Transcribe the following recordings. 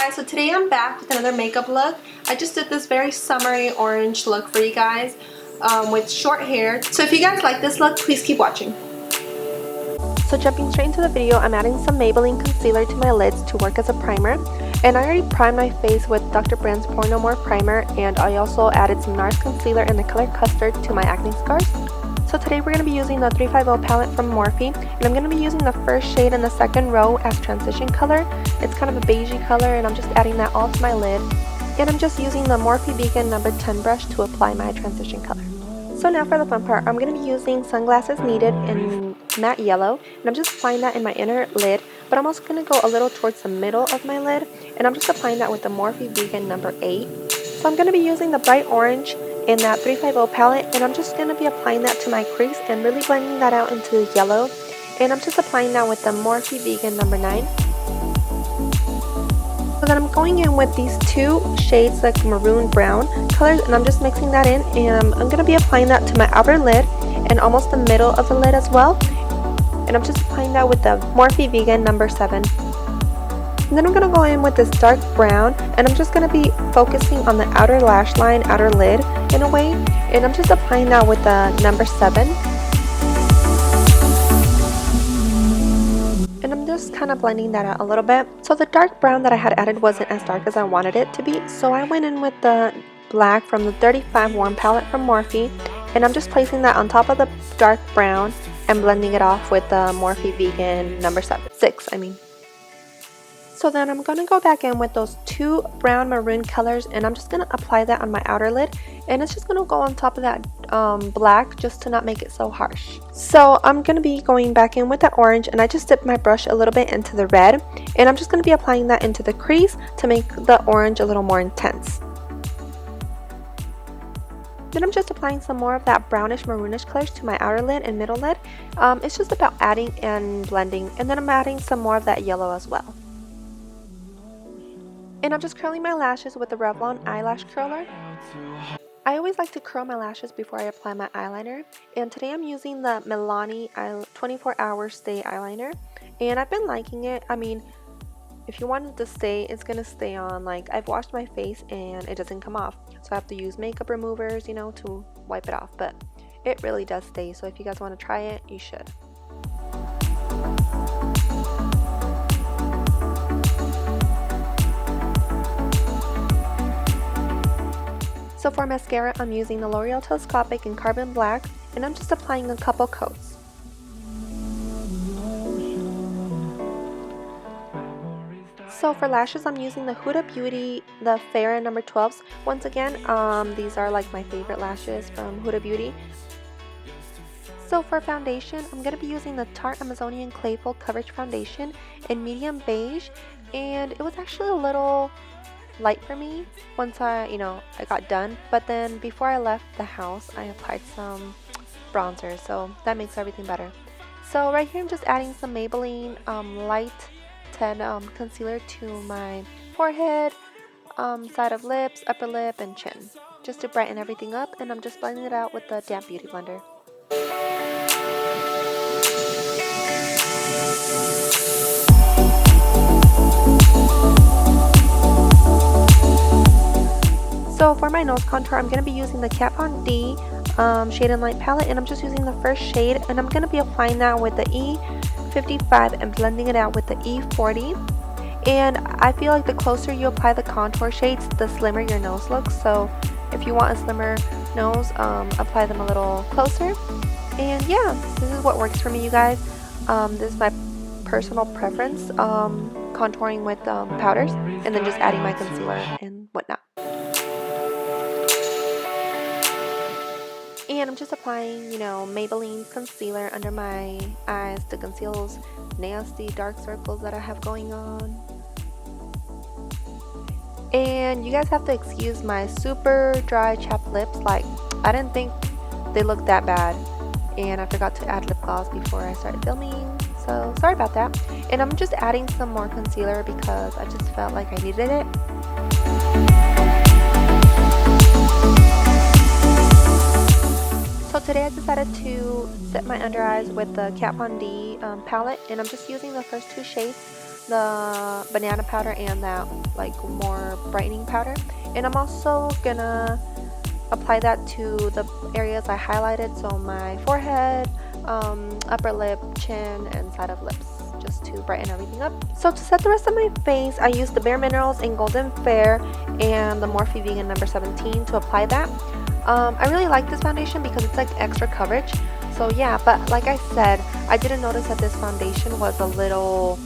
guys, so today I'm back with another makeup look. I just did this very summery orange look for you guys with short hair. So if you guys like this look, please keep watching. So jumping straight into the video, I'm adding some Maybelline concealer to my lids to work as a primer. And I already primed my face with Dr. Brand's Pore No More primer, and I also added some NARS concealer in the color Custard to my acne scars. So today we're going to be using the 350 palette from Morphe, and I'm going to be using the first shade in the second row as transition color. It's kind of a beigey color, and I'm just adding that all to my lid. And I'm just using the Morphe Vegan No. 10 brush to apply my transition color. So now for the fun part, I'm going to be using Sunglasses Needed in matte yellow, and I'm just applying that in my inner lid, but I'm also going to go a little towards the middle of my lid, and I'm just applying that with the Morphe Vegan No. 8. So I'm going to be using the bright orange in that 350 palette, and I'm just going to be applying that to my crease and really blending that out into the yellow. And I'm just applying that with the Morphe Vegan No. 9. So then I'm going in with these two shades, like maroon brown colors, and I'm just mixing that in, and I'm going to be applying that to my outer lid and almost the middle of the lid as well. And I'm just applying that with the Morphe Vegan No. 7. And then I'm going to go in with this dark brown, and I'm just going to be focusing on the outer lash line, outer lid in a way, and I'm just applying that with the No. 7. And I'm just kind of blending that out a little bit. So the dark brown that I had added wasn't as dark as I wanted it to be, so I went in with the black from the 35 Warm palette from Morphe, and I'm just placing that on top of the dark brown and blending it off with the Morphe Vegan No. 6. So then I'm going to go back in with those two brown maroon colors, and I'm just going to apply that on my outer lid, and it's just going to go on top of that black just to not make it so harsh. So I'm going to be going back in with the orange, and I just dipped my brush a little bit into the red, and I'm just going to be applying that into the crease to make the orange a little more intense. Then I'm just applying some more of that brownish maroonish colors to my outer lid and middle lid. It's just about adding and blending, and then I'm adding some more of that yellow as well. And I'm just curling my lashes with the Revlon eyelash curler. I always like to curl my lashes before I apply my eyeliner, and today I'm using the Milani 24-hour Stay eyeliner, and I've been liking it. I mean, if you want it to stay, it's gonna stay on. Like, I've washed my face and it doesn't come off, so I have to use makeup removers, you know, to wipe it off, but it really does stay. So if you guys want to try it, you should. So for mascara, I'm using the L'Oreal Telescopic in Carbon Black, and I'm just applying a couple coats. So for lashes, I'm using the Huda Beauty, the Fair No. 12s. Once again, these are like my favorite lashes from Huda Beauty. So for foundation, I'm going to be using the Tarte Amazonian Clay Full Coverage Foundation in medium beige, and it was actually a little light for me once I got done, but then before I left the house I applied some bronzer, so that makes everything better. So right here I'm just adding some Maybelline Light 10 concealer to my forehead, side of lips, upper lip, and chin, just to brighten everything up, and I'm just blending it out with the damp beauty blender. So for my nose contour, I'm going to be using the Kat Von D Shade and Light palette, and I'm just using the first shade, and I'm going to be applying that with the E55 and blending it out with the E40. And I feel like the closer you apply the contour shades, the slimmer your nose looks. So if you want a slimmer nose, apply them a little closer. And yeah, this is what works for me, you guys. This is my personal preference, contouring with powders, and then just adding my concealer and whatnot. And I'm just applying, Maybelline concealer under my eyes to conceal those nasty dark circles that I have going on. And you guys have to excuse my super dry chapped lips. Like, I didn't think they looked that bad, and I forgot to add lip gloss before I started filming, so sorry about that. And I'm just adding some more concealer because I just felt like I needed it. So today I decided to set my under eyes with the Kat Von D palette, and I'm just using the first two shades the banana powder and that like more brightening powder. And I'm also gonna apply that to the areas I highlighted, so my forehead, upper lip, chin, and side of lips, just to brighten everything up. So to set the rest of my face, I used the Bare Minerals in Golden Fair and the Morphe Vegan number 17 to apply that. I really like this foundation because it's like extra coverage. So yeah, but like I said, I didn't notice that this foundation was a little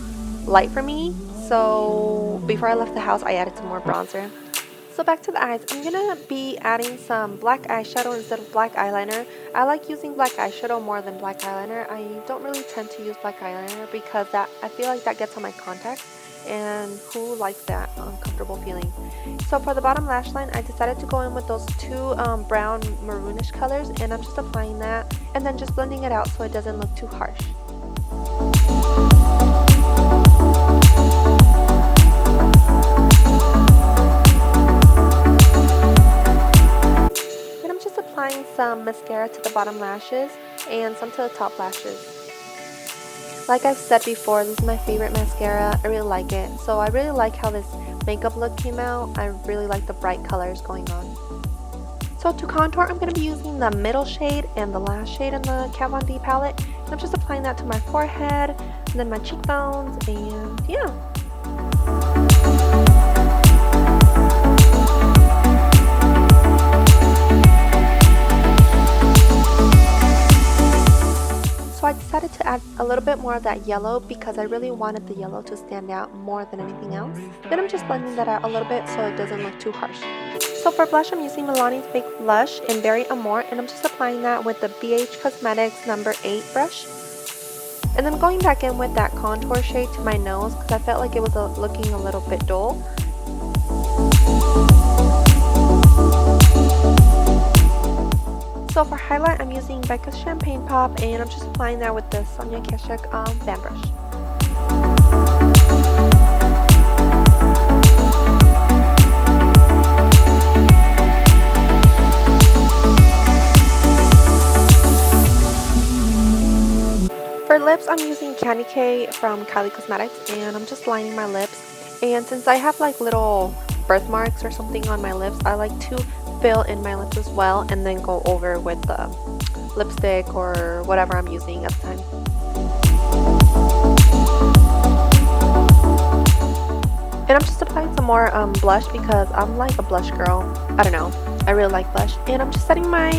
light for me. So before I left the house, I added some more bronzer. So back to the eyes, I'm gonna be adding some black eyeshadow instead of black eyeliner. I like using black eyeshadow more than black eyeliner. I don't really tend to use black eyeliner because I feel like that gets on my contacts, and who likes that uncomfortable feeling? So for the bottom lash line, I decided to go in with those two brown maroonish colors, and I'm just applying that and then just blending it out so it doesn't look too harsh. Applying some mascara to the bottom lashes and some to the top lashes. Like I've said before, this is my favorite mascara. I really like it. So I really like how this makeup look came out. I really like the bright colors going on. So to contour, I'm going to be using the middtle shade and the last shade in the Kat Von D palette. And I'm just applying that to my forehead and then my cheekbones, and yeah. So I decided to add a little bit more of that yellow because I really wanted the yellow to stand out more than anything else. Then I'm just blending that out a little bit so it doesn't look too harsh. So for blush, I'm using Milani's Fake Blush in Berry Amore, and I'm just applying that with the BH Cosmetics number 8 brush. And then going back in with that contour shade to my nose because I felt like it was looking a little bit dull. So for highlight, I'm using Becca's Champagne Pop, and I'm just applying that with the Sonia Kashuk fan brush. For lips, I'm using Candy K from Kylie Cosmetics, and I'm just lining my lips. And since I have like little birthmarks or something on my lips, I like to fill in my lips as well and then go over with the lipstick or whatever I'm using at the time. And I'm just applying some more blush because I'm like a blush girl. I don't know, I really like blush. And I'm just setting my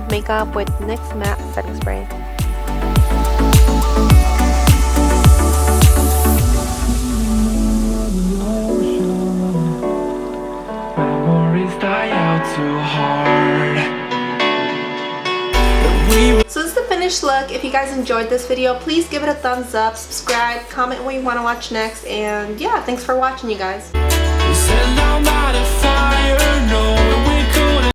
makeup with NYX Matte Setting Spray. So this is the finished look. If you guys enjoyed this video, please give it a thumbs up, subscribe, comment what you want to watch next, and yeah, thanks for watching, you guys.